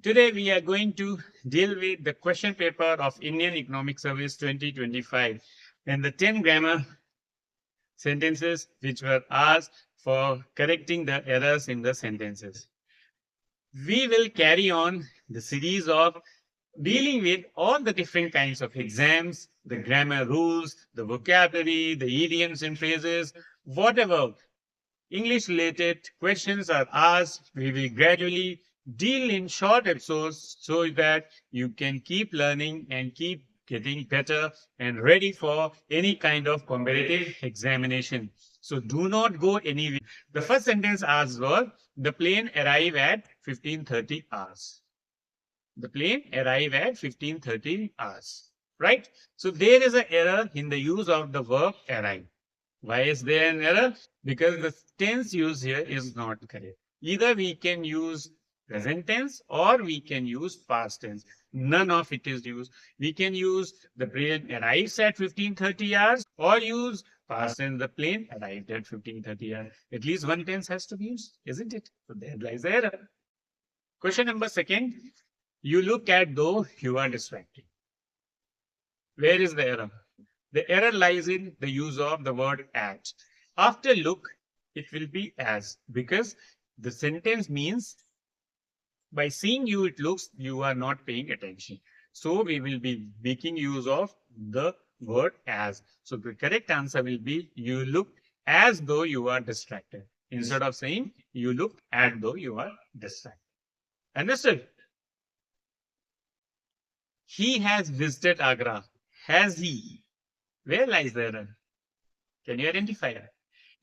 Today we are going to deal with the question paper of Indian Economic Service 2025 and the 10 grammar sentences which were asked for correcting the errors in the sentences. We will carry on the series of dealing with all the different kinds of exams, the grammar rules, the vocabulary, the idioms and phrases, whatever English related questions are asked, we will gradually deal in short episodes so that you can keep learning and keep getting better and ready for any kind of competitive examination. So do not go anywhere. The first sentence asks was, the plane arrived at 15:30 hours. The plane arrived at 15:30 hours. Right? So there is an error in the use of the verb arrive. Why is there an error? Because the tense used here is not correct. Either we can use present tense or we can use past tense. None of it is used. We can use the plane arrives at 15:30 hours or use past tense, the plane arrived at 15:30 hours. At least one tense has to be used, isn't it? So there lies the error. Question number second, you look at though you are distracted. Where is the error? The error lies in the use of the word at. After look, it will be as, because the sentence means by seeing you, it looks you are not paying attention. So we will be making use of the word as. So the correct answer will be you look as though you are distracted. Instead of saying you look as though you are distracted. Understood? He has visited Agra. Has he? Where lies the error? Can you identify it?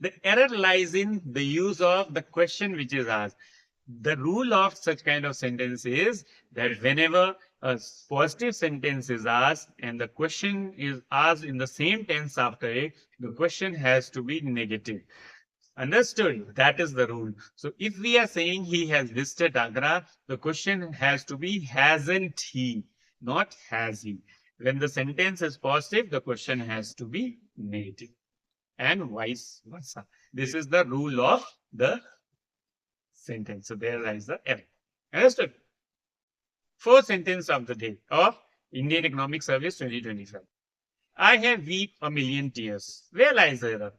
The error lies in the use of the question which is asked. The rule of such kind of sentence is that whenever a positive sentence is asked and the question is asked in the same tense after it, the question has to be negative. Understood? That is the rule. So if we are saying he has visited Agra, the question has to be hasn't he, not has he. When the sentence is positive, the question has to be negative. And vice versa. This is the rule of the sentence. So there lies the error. Understood? Fourth sentence of the day of Indian Economic Service 2025. I have wept a million tears. Where lies the error?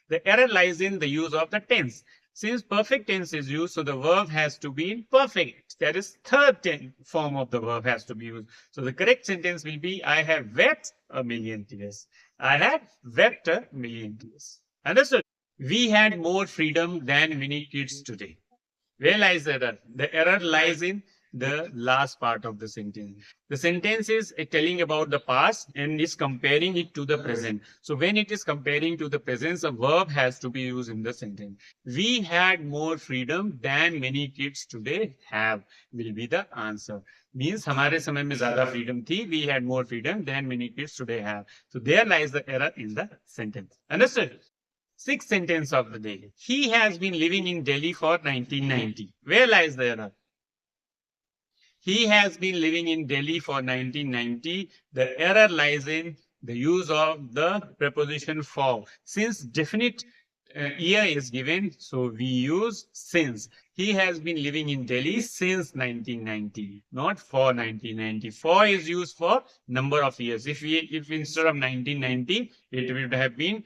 The error lies in the use of the tense. Since perfect tense is used, so the verb has to be in perfect. That is third form of the verb has to be used. So the correct sentence will be, I have wept a million tears. I have wept a million tears. Understood? We had more freedom than many kids today. Where lies the error? The error lies in the last part of the sentence. The sentence is telling about the past and is comparing it to the present. So when it is comparing to the present, a verb has to be used in the sentence. We had more freedom than many kids today have will be the answer. Means हमारे समय में ज़्यादा freedom थी. We had more freedom than many kids today have. So there lies the error in the sentence. Understood? Sixth sentence of the day. He has been living in Delhi for 1990. Where lies the error? He has been living in Delhi for 1990. The error lies in the use of the preposition for. Since definite year is given, so we use since. He has been living in Delhi since 1990, not for 1990. For is used for number of years. If instead of 1990, it would have been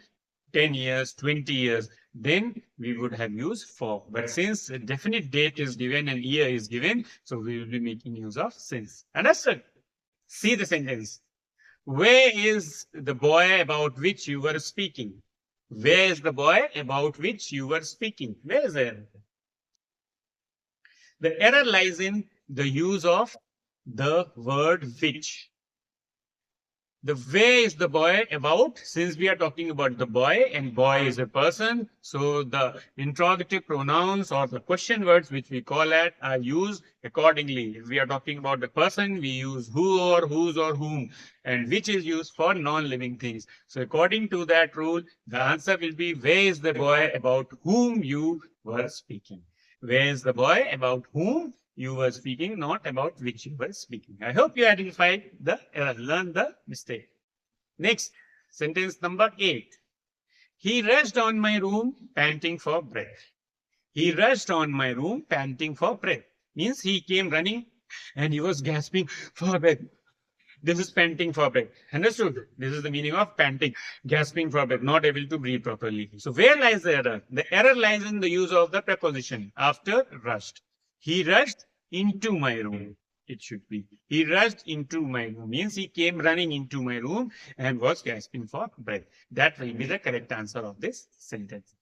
10 years, 20 years, then we would have used for. But since a definite date is given and year is given, so we will be making use of since. Understood? See the sentence. Where is the boy about which you were speaking? Where is the boy about which you were speaking? Where is the error? The error lies in the use of the word which. The where is the boy about? Since we are talking about the boy and boy is a person, so the interrogative pronouns or the question words which we call at are used accordingly. If we are talking about the person, we use who or whose or whom, and which is used for non-living things. So according to that rule, the answer will be where is the boy about whom you were speaking? Where is the boy about whom you were speaking, not about which you were speaking. I hope you identified the error, learned the mistake. Next, sentence number 8. He rushed on my room, panting for breath. He rushed on my room, panting for breath. means he came running and he was gasping for breath. This is panting for breath. Understood? This is the meaning of panting, gasping for breath, not able to breathe properly. So where lies the error? The error lies in the use of the preposition after rushed. He rushed into my room. It should be. He rushed into my room. Means he came running into my room and was gasping for breath. That will be the correct answer of this sentence.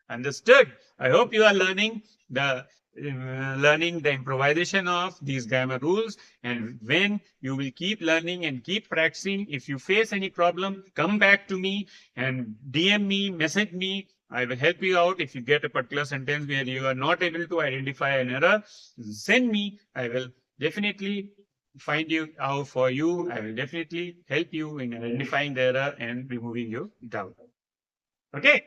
Understood? I hope you are learning the improvisation of these grammar rules, and when you will keep learning and keep practicing, if you face any problem, come back to me and DM me, message me. I will help you out. If you get a particular sentence where you are not able to identify an error, send me. I will definitely find you out for you. I will definitely help you in identifying the error and removing your doubt. Okay.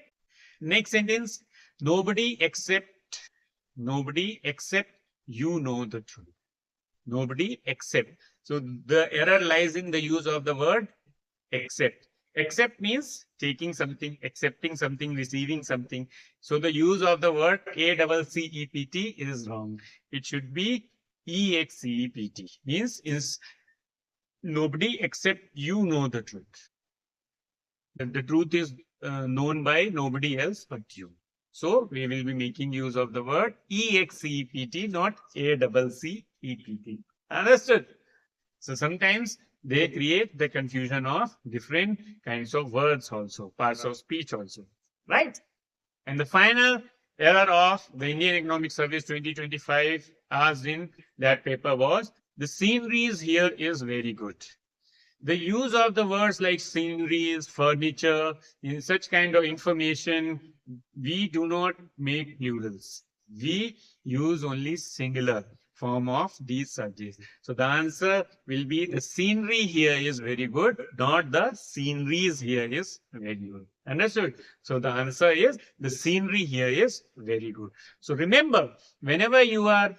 Next sentence, nobody except you know the truth. Nobody except. So the error lies in the use of the word except. Except means taking something, accepting something, receiving something. So the use of the word ACCEPT is wrong. It should be EXCEPT. Means is nobody except you know the truth. The truth is known by nobody else but you. So we will be making use of the word EXCEPT, not ACCEPT. Understood? So sometimes they create the confusion of different kinds of words also, parts of speech also. Right? And the final error of the Indian Economic Service 2025 asked in that paper was, the sceneries here is very good. The use of the words like sceneries, furniture, in such kind of information, we do not make plurals. We use only singular form of these subjects. So the answer will be the scenery here is very good, not the sceneries here is very good. Understood? So the answer is the scenery here is very good. So remember, whenever you are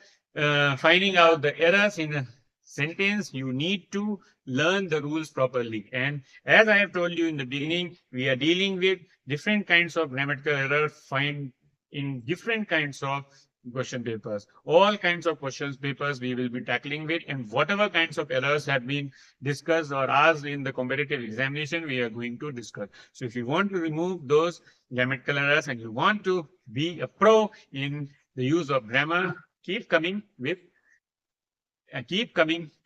finding out the errors in a sentence, you need to learn the rules properly. And as I have told you in the beginning, we are dealing with different kinds of grammatical errors find in different kinds of question papers. All kinds of questions papers we will be tackling with, and whatever kinds of errors have been discussed or asked in the competitive examination, we are going to discuss. So if you want to remove those grammatical errors and you want to be a pro in the use of grammar, keep coming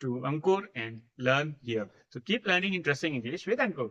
to Ankur and learn here. So keep learning interesting English with Ankur.